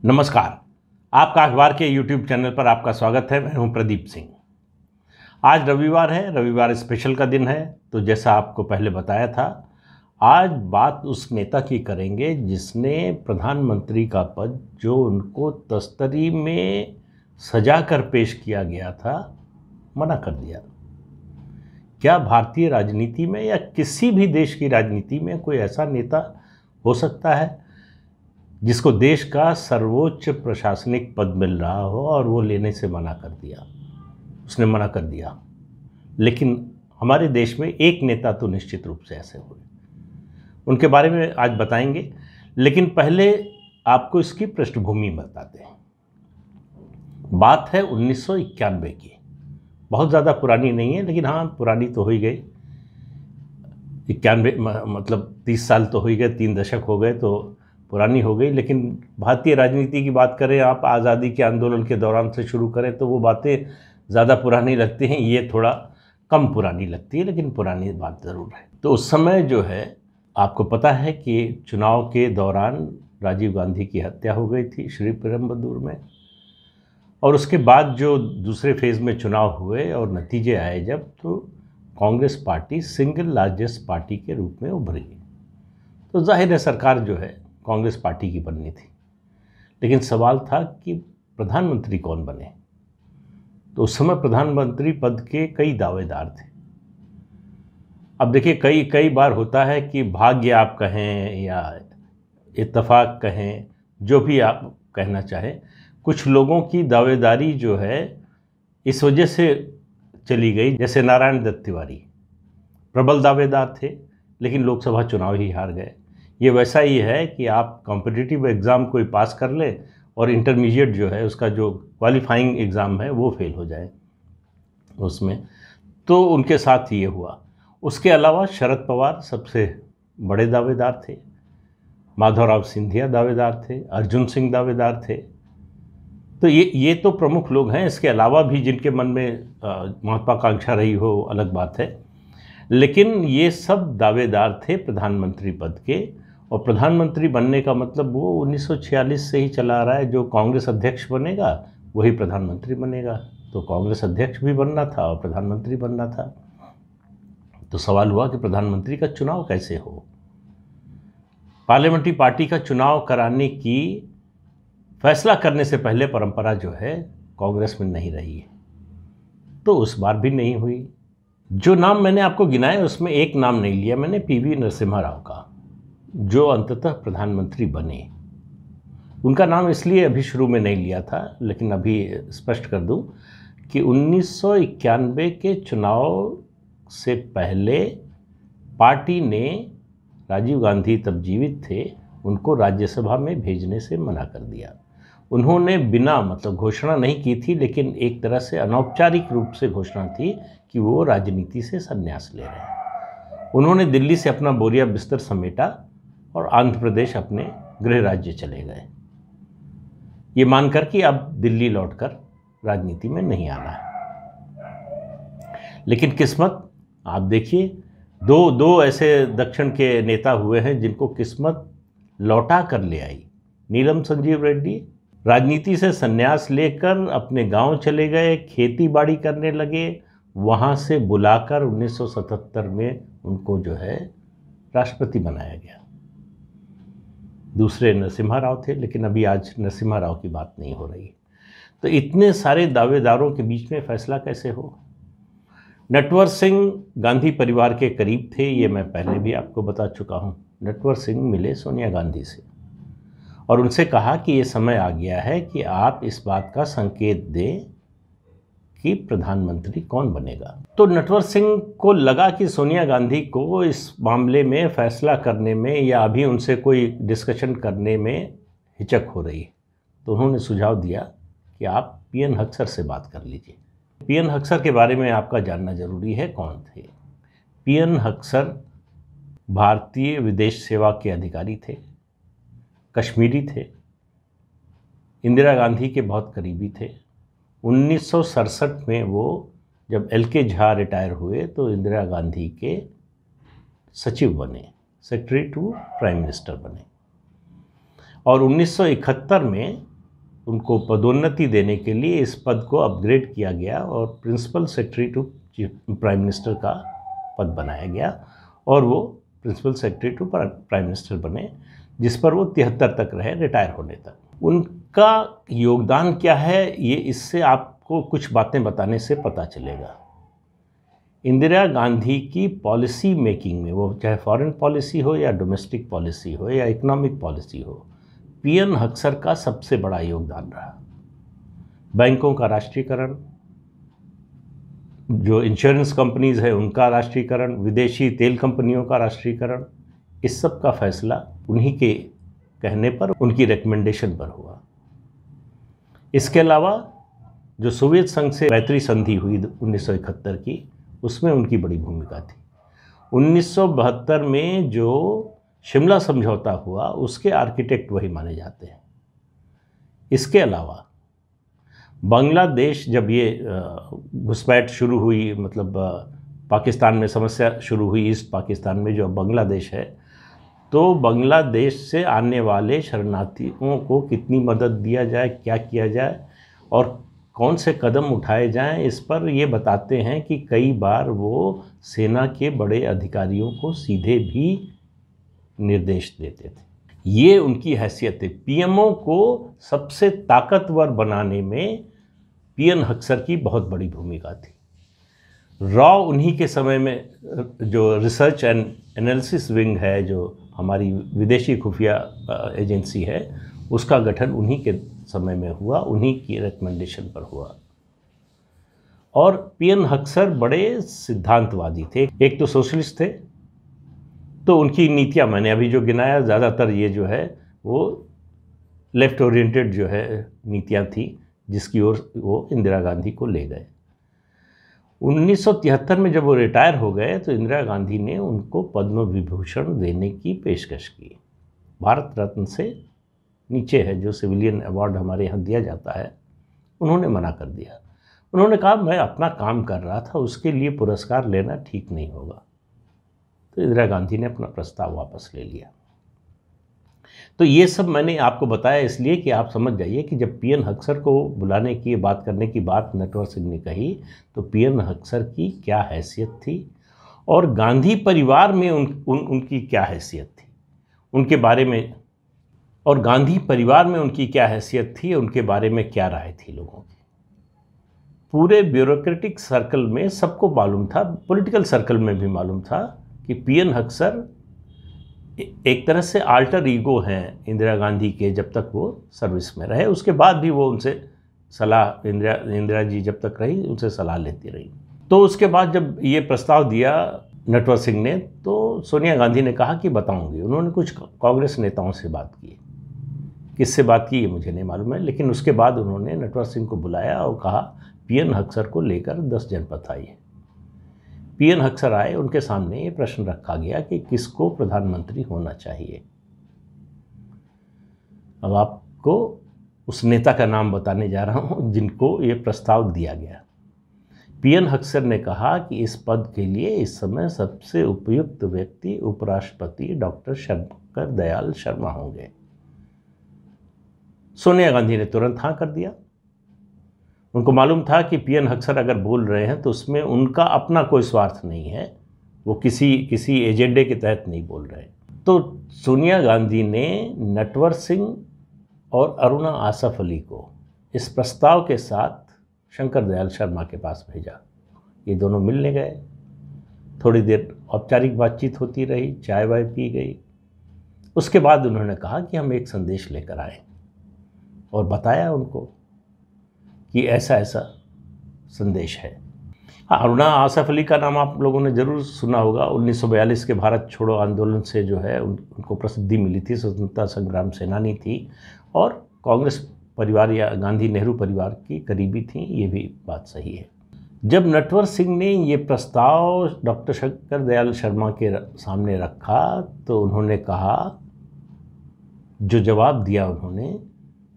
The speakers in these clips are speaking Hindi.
नमस्कार। आपका अखबार के YouTube चैनल पर आपका स्वागत है। मैं हूं प्रदीप सिंह। आज रविवार है, रविवार स्पेशल का दिन है। तो जैसा आपको पहले बताया था, आज बात उस नेता की करेंगे जिसने प्रधानमंत्री का पद जो उनको तस्तरी में सजा कर पेश किया गया था, मना कर दिया। क्या भारतीय राजनीति में या किसी भी देश की राजनीति में कोई ऐसा नेता हो सकता है जिसको देश का सर्वोच्च प्रशासनिक पद मिल रहा हो और वो लेने से मना कर दिया? उसने मना कर दिया। लेकिन हमारे देश में एक नेता तो निश्चित रूप से ऐसे हुए, उनके बारे में आज बताएंगे। लेकिन पहले आपको इसकी पृष्ठभूमि बताते हैं। बात है 1991 की। बहुत ज़्यादा पुरानी नहीं है, लेकिन हाँ पुरानी तो हो ही गई। 91 मतलब 30 साल तो हो ही गए, 3 दशक हो गए, तो पुरानी हो गई। लेकिन भारतीय राजनीति की बात करें, आप आज़ादी के आंदोलन के दौरान से शुरू करें तो वो बातें ज़्यादा पुरानी लगती हैं, ये थोड़ा कम पुरानी लगती है, लेकिन पुरानी बात ज़रूर है। तो उस समय जो है, आपको पता है कि चुनाव के दौरान राजीव गांधी की हत्या हो गई थी श्री पेरुम्बदूर में। और उसके बाद जो दूसरे फेज़ में चुनाव हुए और नतीजे आए जब, तो Congress party single largest party के रूप में उभरी। तो जाहिर है सरकार जो है कांग्रेस पार्टी की बननी थी। लेकिन सवाल था कि प्रधानमंत्री कौन बने। तो उस समय प्रधानमंत्री पद के कई दावेदार थे। अब देखिए, कई बार होता है कि भाग्य आप कहें या इत्तेफाक कहें, जो भी आप कहना चाहें, कुछ लोगों की दावेदारी जो है इस वजह से चली गई। जैसे नारायण दत्त तिवारी प्रबल दावेदार थे, लेकिन लोकसभा चुनाव ही हार गए। ये वैसा ही है कि आप कॉम्पिटिटिव एग्ज़ाम कोई पास कर ले और इंटरमीडिएट जो है उसका जो क्वालिफाइंग एग्ज़ाम है वो फेल हो जाए उसमें। तो उनके साथ ये हुआ। उसके अलावा शरद पवार सबसे बड़े दावेदार थे, माधवराव सिंधिया दावेदार थे, अर्जुन सिंह दावेदार थे। तो ये तो प्रमुख लोग हैं। इसके अलावा भी जिनके मन में महत्वाकांक्षा रही हो अलग बात है, लेकिन ये सब दावेदार थे प्रधानमंत्री पद के। और प्रधानमंत्री बनने का मतलब वो 1946 से ही चला आ रहा है, जो कांग्रेस अध्यक्ष बनेगा वही प्रधानमंत्री बनेगा। तो कांग्रेस अध्यक्ष भी बनना था और प्रधानमंत्री बनना था। तो सवाल हुआ कि प्रधानमंत्री का चुनाव कैसे हो। पार्लियामेंट्री पार्टी का चुनाव कराने की फैसला करने से पहले परंपरा जो है कांग्रेस में नहीं रही है, तो उस बार भी नहीं हुई। जो नाम मैंने आपको गिनाए उसमें एक नाम नहीं लिया मैंने, पीवी नरसिम्हा राव का, जो अंततः प्रधानमंत्री बने। उनका नाम इसलिए अभी शुरू में नहीं लिया था, लेकिन अभी स्पष्ट कर दूं कि 1991 के चुनाव से पहले पार्टी ने, राजीव गांधी तब जीवित थे, उनको राज्यसभा में भेजने से मना कर दिया। उन्होंने बिना मतलब घोषणा नहीं की थी, लेकिन एक तरह से अनौपचारिक रूप से घोषणा थी कि वो राजनीति से संन्यास ले रहे हैं। उन्होंने दिल्ली से अपना बोरिया बिस्तर समेटा और आंध्र प्रदेश अपने गृह राज्य चले गए, ये मानकर कि अब दिल्ली लौटकर राजनीति में नहीं आना है। लेकिन किस्मत, आप देखिए, दो ऐसे दक्षिण के नेता हुए हैं जिनको किस्मत लौटा कर ले आई। नीलम संजीव रेड्डी राजनीति से संन्यास लेकर अपने गांव चले गए, खेती बाड़ी करने लगे। वहां से बुलाकर 1977 में उनको जो है राष्ट्रपति बनाया गया। दूसरे नरसिम्हा राव थे, लेकिन अभी आज नरसिम्हा राव की बात नहीं हो रही। तो इतने सारे दावेदारों के बीच में फैसला कैसे हो। नटवर सिंह गांधी परिवार के करीब थे, ये मैं पहले भी आपको बता चुका हूँ। नटवर सिंह मिले सोनिया गांधी से और उनसे कहा कि ये समय आ गया है कि आप इस बात का संकेत दें कि प्रधानमंत्री कौन बनेगा। तो नटवर सिंह को लगा कि सोनिया गांधी को इस मामले में फैसला करने में या अभी उनसे कोई डिस्कशन करने में हिचक हो रही है। तो उन्होंने सुझाव दिया कि आप पीएन हक्सर से बात कर लीजिए। पीएन हक्सर के बारे में आपका जानना जरूरी है, कौन थे। पीएन हक्सर भारतीय विदेश सेवा के अधिकारी थे, कश्मीरी थे, इंदिरा गांधी के बहुत करीबी थे। 1967 में वो जब एल.के. झा रिटायर हुए तो इंदिरा गांधी के सचिव बने, सेक्रेटरी टू प्राइम मिनिस्टर बने। और 1971 में उनको पदोन्नति देने के लिए इस पद को अपग्रेड किया गया और principal secretary to prime minister का पद बनाया गया और वो principal secretary to prime minister बने, जिस पर वो 73 तक रहे, रिटायर होने तक। उनका योगदान क्या है, ये इससे आपको कुछ बातें बताने से पता चलेगा। इंदिरा गांधी की पॉलिसी मेकिंग में, वो चाहे फॉरेन पॉलिसी हो या डोमेस्टिक पॉलिसी हो या इकोनॉमिक पॉलिसी हो, पीएन हक्सर का सबसे बड़ा योगदान रहा। बैंकों का राष्ट्रीयकरण, जो इंश्योरेंस कंपनीज है उनका राष्ट्रीयकरण, विदेशी तेल कंपनियों का राष्ट्रीयकरण, इस सब का फैसला उन्हीं के कहने पर, उनकी रिकमेंडेशन पर हुआ। इसके अलावा जो सोवियत संघ से मैत्री संधि हुई 1971 की, उसमें उनकी बड़ी भूमिका थी। 1972 में जो शिमला समझौता हुआ, उसके आर्किटेक्ट वही माने जाते हैं। इसके अलावा बांग्लादेश, जब ये घुसपैठ शुरू हुई, मतलब पाकिस्तान में समस्या शुरू हुई, ईस्ट पाकिस्तान में जो बांग्लादेश है, तो बांग्लादेश से आने वाले शरणार्थियों को कितनी मदद दिया जाए, क्या किया जाए और कौन से कदम उठाए जाएं, इस पर ये बताते हैं कि कई बार वो सेना के बड़े अधिकारियों को सीधे भी निर्देश देते थे। ये उनकी हैसियत है। पीएमओ को सबसे ताकतवर बनाने में पीएन हक्सर की बहुत बड़ी भूमिका थी। रॉ उन्हीं के समय में जो रिसर्च एंड एनालिसिस विंग है, जो हमारी विदेशी खुफिया एजेंसी है, उसका गठन उन्हीं के समय में हुआ, उन्हीं की रिकमेंडेशन पर हुआ। और पीएन हक्सर बड़े सिद्धांतवादी थे। एक तो सोशलिस्ट थे, तो उनकी नीतियां मैंने अभी जो गिनाया, ज़्यादातर ये जो है वो लेफ्ट ओरिएंटेड जो है नीतियां थी, जिसकी ओर वो इंदिरा गांधी को ले गए। 1973 में जब वो रिटायर हो गए तो इंदिरा गांधी ने उनको पद्म विभूषण देने की पेशकश की। भारत रत्न से नीचे है जो सिविलियन अवार्ड हमारे यहाँ दिया जाता है, उन्होंने मना कर दिया। उन्होंने कहा मैं अपना काम कर रहा था, उसके लिए पुरस्कार लेना ठीक नहीं होगा। तो इंदिरा गांधी ने अपना प्रस्ताव वापस ले लिया। तो ये सब मैंने आपको बताया इसलिए कि आप समझ जाइए कि जब पीएन हक्सर को बुलाने की, बात करने की बात नटवर सिंह ने कही, तो पीएन हक्सर की क्या हैसियत थी और गांधी परिवार में उनकी क्या हैसियत थी, उनके बारे में, और गांधी परिवार में उनकी क्या हैसियत थी, उनके बारे में क्या राय थी लोगों की। पूरे ब्यूरोक्रेटिक सर्कल में सबको मालूम था, पॉलिटिकल सर्कल में भी मालूम था कि पीएन हक्सर एक तरह से आल्टर ईगो हैं इंदिरा गांधी के, जब तक वो सर्विस में रहे। उसके बाद भी वो उनसे सलाह, इंदिरा जी जब तक रही उनसे सलाह लेती रही। तो उसके बाद जब ये प्रस्ताव दिया नटवर सिंह ने, तो सोनिया गांधी ने कहा कि बताऊंगी। उन्होंने कुछ कांग्रेस नेताओं से बात की, किससे बात की ये मुझे नहीं मालूम है, लेकिन उसके बाद उन्होंने नटवर सिंह को बुलाया और कहा पीएन हक्सर को लेकर 10 जनपद आइए। पीएन हक्सर आए, उनके सामने ये प्रश्न रखा गया कि किसको प्रधानमंत्री होना चाहिए। अब आपको उस नेता का नाम बताने जा रहा हूं जिनको ये प्रस्ताव दिया गया। पीएन हक्सर ने कहा कि इस पद के लिए इस समय सबसे उपयुक्त व्यक्ति उपराष्ट्रपति डॉक्टर शंकर दयाल शर्मा होंगे। सोनिया गांधी ने तुरंत हाँ कर दिया। उनको मालूम था कि पीएन हक्सर अगर बोल रहे हैं तो उसमें उनका अपना कोई स्वार्थ नहीं है, वो किसी एजेंडे के तहत नहीं बोल रहे। तो सोनिया गांधी ने नटवर सिंह और अरुणा आसफ अली को इस प्रस्ताव के साथ शंकर दयाल शर्मा के पास भेजा। ये दोनों मिलने गए, थोड़ी देर औपचारिक बातचीत होती रही, चाय वाय पी गई। उसके बाद उन्होंने कहा कि हम एक संदेश लेकर आए और बताया उनको कि ऐसा ऐसा संदेश है। हाँ, अरुणा आसफ अली का नाम आप लोगों ने ज़रूर सुना होगा। 1942 के भारत छोड़ो आंदोलन से जो है उनको प्रसिद्धि मिली थी, स्वतंत्रता संग्राम सेनानी थी और कांग्रेस परिवार या गांधी नेहरू परिवार की करीबी थी, ये भी बात सही है। जब नटवर सिंह ने ये प्रस्ताव डॉक्टर शंकर दयाल शर्मा के सामने रखा तो उन्होंने कहा, जो जवाब दिया उन्होंने,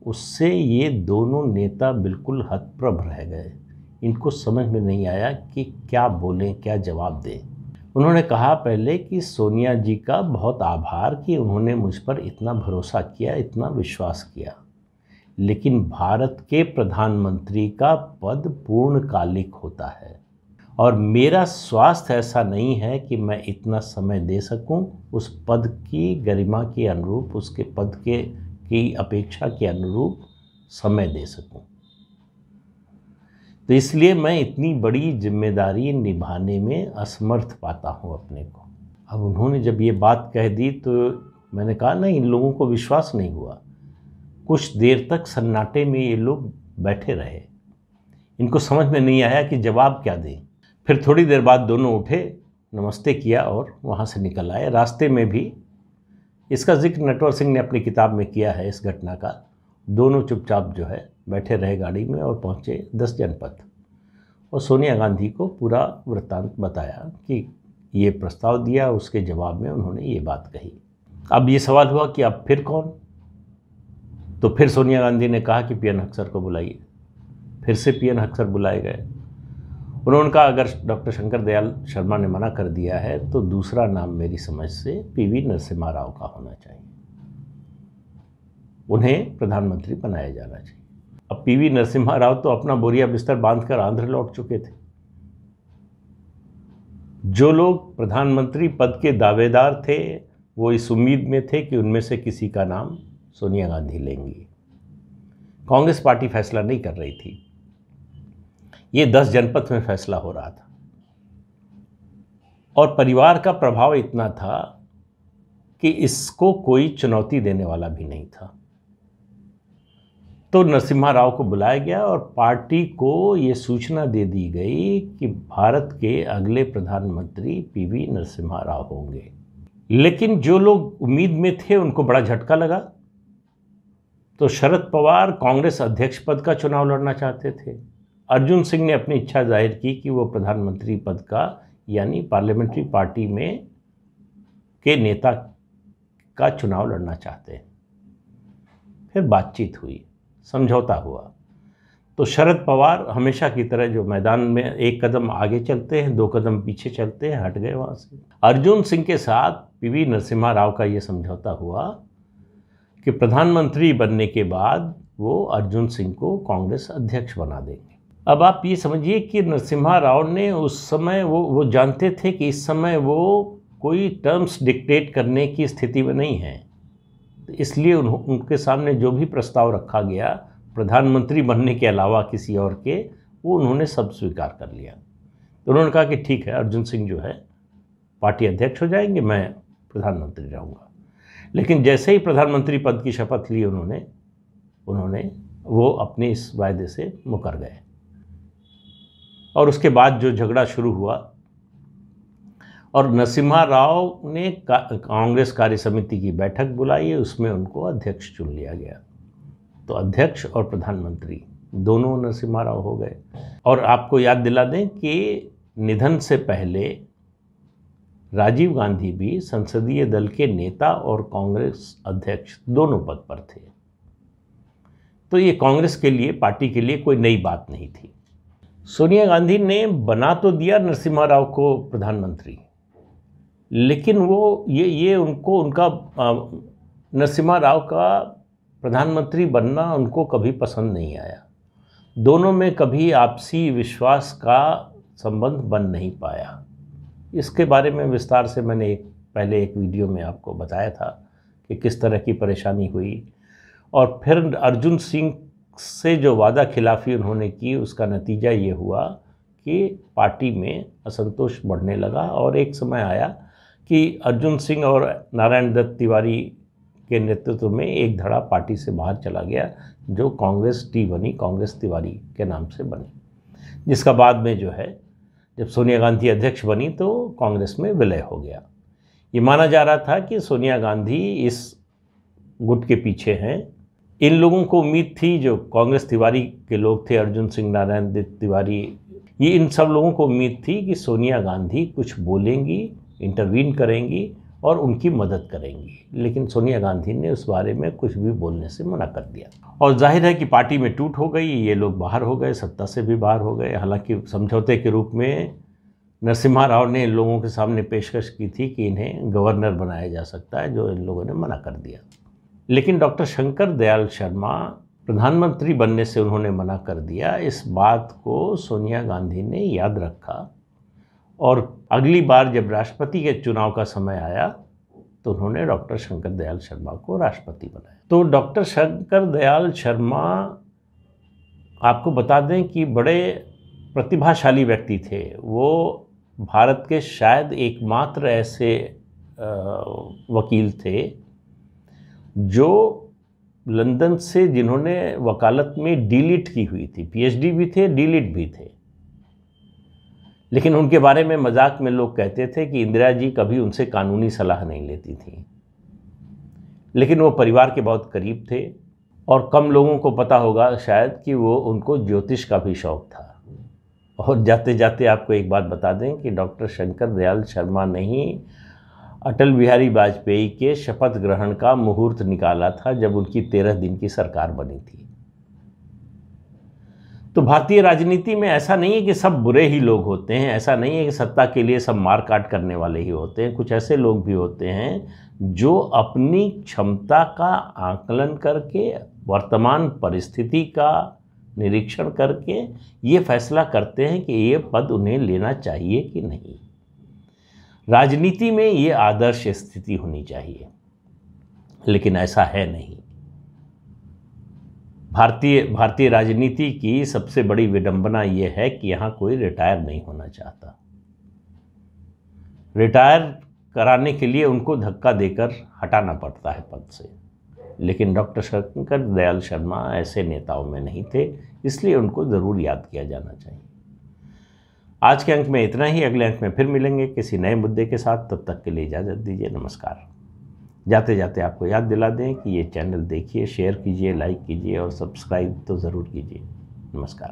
उससे ये दोनों नेता बिल्कुल हतप्रभ रह गए। इनको समझ में नहीं आया कि क्या बोलें, क्या जवाब दें। उन्होंने कहा पहले कि सोनिया जी का बहुत आभार कि उन्होंने मुझ पर इतना भरोसा किया, इतना विश्वास किया, लेकिन भारत के प्रधानमंत्री का पद पूर्णकालिक होता है और मेरा स्वास्थ्य ऐसा नहीं है कि मैं इतना समय दे सकूं उस पद की गरिमा के अनुरूप, उसके पद की अपेक्षा के अनुरूप समय दे सकूं। तो इसलिए मैं इतनी बड़ी जिम्मेदारी निभाने में असमर्थ पाता हूं अपने को। अब उन्होंने जब ये बात कह दी तो मैंने कहा ना, इन लोगों को विश्वास नहीं हुआ। कुछ देर तक सन्नाटे में ये लोग बैठे रहे, इनको समझ में नहीं आया कि जवाब क्या दें। फिर थोड़ी देर बाद दोनों उठे, नमस्ते किया और वहाँ से निकल आए। रास्ते में भी, इसका जिक्र नटवर सिंह ने अपनी किताब में किया है इस घटना का, दोनों चुपचाप जो है बैठे रहे गाड़ी में और पहुँचे 10 जनपथ और सोनिया गांधी को पूरा वृत्तांत बताया कि ये प्रस्ताव दिया, उसके जवाब में उन्होंने ये बात कही। अब ये सवाल हुआ कि अब फिर कौन? तो फिर सोनिया गांधी ने कहा कि पीएन हक्सर को बुलाइए। फिर से पीएन हक्सर बुलाए गए। उन्होंने कहा अगर डॉक्टर शंकर दयाल शर्मा ने मना कर दिया है तो दूसरा नाम मेरी समझ से पीवी नरसिम्हा राव का होना चाहिए, उन्हें प्रधानमंत्री बनाया जाना चाहिए। अब पीवी नरसिम्हा राव तो अपना बोरिया बिस्तर बांधकर आंध्र लौट चुके थे। जो लोग प्रधानमंत्री पद के दावेदार थे वो इस उम्मीद में थे कि उनमें से किसी का नाम सोनिया गांधी लेंगी। कांग्रेस पार्टी फैसला नहीं कर रही थी, ये 10 जनपद में फैसला हो रहा था और परिवार का प्रभाव इतना था कि इसको कोई चुनौती देने वाला भी नहीं था। तो नरसिम्हा राव को बुलाया गया और पार्टी को ये सूचना दे दी गई कि भारत के अगले प्रधानमंत्री पीवी नरसिम्हा राव होंगे। लेकिन जो लोग उम्मीद में थे उनको बड़ा झटका लगा। तो शरद पवार कांग्रेस अध्यक्ष पद का चुनाव लड़ना चाहते थे। अर्जुन सिंह ने अपनी इच्छा जाहिर की कि वो प्रधानमंत्री पद का यानी पार्लियामेंट्री पार्टी में के नेता का चुनाव लड़ना चाहते हैं। फिर बातचीत हुई, समझौता हुआ। तो शरद पवार हमेशा की तरह जो मैदान में एक कदम आगे चलते हैं, 2 कदम पीछे चलते हैं, हट गए वहाँ से। अर्जुन सिंह के साथ पीवी नरसिम्हा राव का ये समझौता हुआ कि प्रधानमंत्री बनने के बाद वो अर्जुन सिंह को कांग्रेस अध्यक्ष बना देंगे। अब आप ये समझिए कि नरसिम्हा राव ने उस समय वो जानते थे कि इस समय वो कोई टर्म्स डिक्टेट करने की स्थिति में नहीं है, इसलिए उनके सामने जो भी प्रस्ताव रखा गया प्रधानमंत्री बनने के अलावा किसी और के, वो उन्होंने सब स्वीकार कर लिया। तो उन्होंने कहा कि ठीक है, अर्जुन सिंह जो है पार्टी अध्यक्ष हो जाएंगे, मैं प्रधानमंत्री रहूँगा। लेकिन जैसे ही प्रधानमंत्री पद की शपथ ली उन्होंने वो अपने इस वायदे से मुकर गए और उसके बाद जो झगड़ा शुरू हुआ और नरसिम्हा राव ने कांग्रेस कार्य समिति की बैठक बुलाई, उसमें उनको अध्यक्ष चुन लिया गया। तो अध्यक्ष और प्रधानमंत्री दोनों नरसिम्हा राव हो गए। और आपको याद दिला दें कि निधन से पहले राजीव गांधी भी संसदीय दल के नेता और कांग्रेस अध्यक्ष दोनों पद पर थे। तो ये कांग्रेस के लिए, पार्टी के लिए कोई नई बात नहीं थी। सोनिया गांधी ने बना तो दिया नरसिम्हा राव को प्रधानमंत्री, लेकिन वो ये उनका नरसिम्हा राव का प्रधानमंत्री बनना उनको कभी पसंद नहीं आया। दोनों में कभी आपसी विश्वास का संबंध बन नहीं पाया। इसके बारे में विस्तार से मैंने पहले एक वीडियो में आपको बताया था कि किस तरह की परेशानी हुई। और फिर अर्जुन सिंह से जो वादा खिलाफ़ी उन्होंने की, उसका नतीजा ये हुआ कि पार्टी में असंतोष बढ़ने लगा और एक समय आया कि अर्जुन सिंह और नारायण दत्त तिवारी के नेतृत्व में एक धड़ा पार्टी से बाहर चला गया, जो कांग्रेस टी बनी, कांग्रेस तिवारी के नाम से बनी, जिसका बाद में जो है जब सोनिया गांधी अध्यक्ष बनी तो कांग्रेस में विलय हो गया। ये माना जा रहा था कि सोनिया गांधी इस गुट के पीछे हैं। इन लोगों को उम्मीद थी, जो कांग्रेस तिवारी के लोग थे, अर्जुन सिंह, नारायण दत्त तिवारी, ये इन सब लोगों को उम्मीद थी कि सोनिया गांधी कुछ बोलेंगी, इंटरवीन करेंगी और उनकी मदद करेंगी। लेकिन सोनिया गांधी ने उस बारे में कुछ भी बोलने से मना कर दिया और जाहिर है कि पार्टी में टूट हो गई। ये लोग बाहर हो गए, सत्ता से भी बाहर हो गए। हालांकि समझौते के रूप में नरसिम्हा राव ने इन लोगों के सामने पेशकश की थी कि इन्हें गवर्नर बनाया जा सकता है, जो इन लोगों ने मना कर दिया। लेकिन डॉक्टर शंकर दयाल शर्मा प्रधानमंत्री बनने से उन्होंने मना कर दिया। इस बात को सोनिया गांधी ने याद रखा और अगली बार जब राष्ट्रपति के चुनाव का समय आया तो उन्होंने डॉक्टर शंकर दयाल शर्मा को राष्ट्रपति बनाया। तो डॉक्टर शंकर दयाल शर्मा, आपको बता दें कि बड़े प्रतिभाशाली व्यक्ति थे। वो भारत के शायद एकमात्र ऐसे वकील थे जो लंदन से, जिन्होंने वकालत में डीलिट की हुई थी, पीएचडी भी थे, डीलिट भी थे। लेकिन उनके बारे में मजाक में लोग कहते थे कि इंदिरा जी कभी उनसे कानूनी सलाह नहीं लेती थी। लेकिन वो परिवार के बहुत करीब थे और कम लोगों को पता होगा शायद कि वो, उनको ज्योतिष का भी शौक था। और जाते जाते आपको एक बात बता दें कि डॉक्टर शंकर दयाल शर्मा ने ही अटल बिहारी वाजपेयी के शपथ ग्रहण का मुहूर्त निकाला था जब उनकी 13 दिन की सरकार बनी थी। तो भारतीय राजनीति में ऐसा नहीं है कि सब बुरे ही लोग होते हैं, ऐसा नहीं है कि सत्ता के लिए सब मार काट करने वाले ही होते हैं। कुछ ऐसे लोग भी होते हैं जो अपनी क्षमता का आकलन करके, वर्तमान परिस्थिति का निरीक्षण करके ये फैसला करते हैं कि ये पद उन्हें लेना चाहिए कि नहीं। राजनीति में ये आदर्श स्थिति होनी चाहिए, लेकिन ऐसा है नहीं। भारतीय राजनीति की सबसे बड़ी विडंबना ये है कि यहाँ कोई रिटायर नहीं होना चाहता। रिटायर कराने के लिए उनको धक्का देकर हटाना पड़ता है पद से। लेकिन डॉक्टर शंकर दयाल शर्मा ऐसे नेताओं में नहीं थे, इसलिए उनको ज़रूर याद किया जाना चाहिए। आज के अंक में इतना ही। अगले अंक में फिर मिलेंगे किसी नए मुद्दे के साथ। तब तक के लिए इजाज़त दीजिए। नमस्कार। जाते जाते आपको याद दिला दें कि ये चैनल देखिए, शेयर कीजिए, लाइक कीजिए और सब्सक्राइब तो ज़रूर कीजिए। नमस्कार।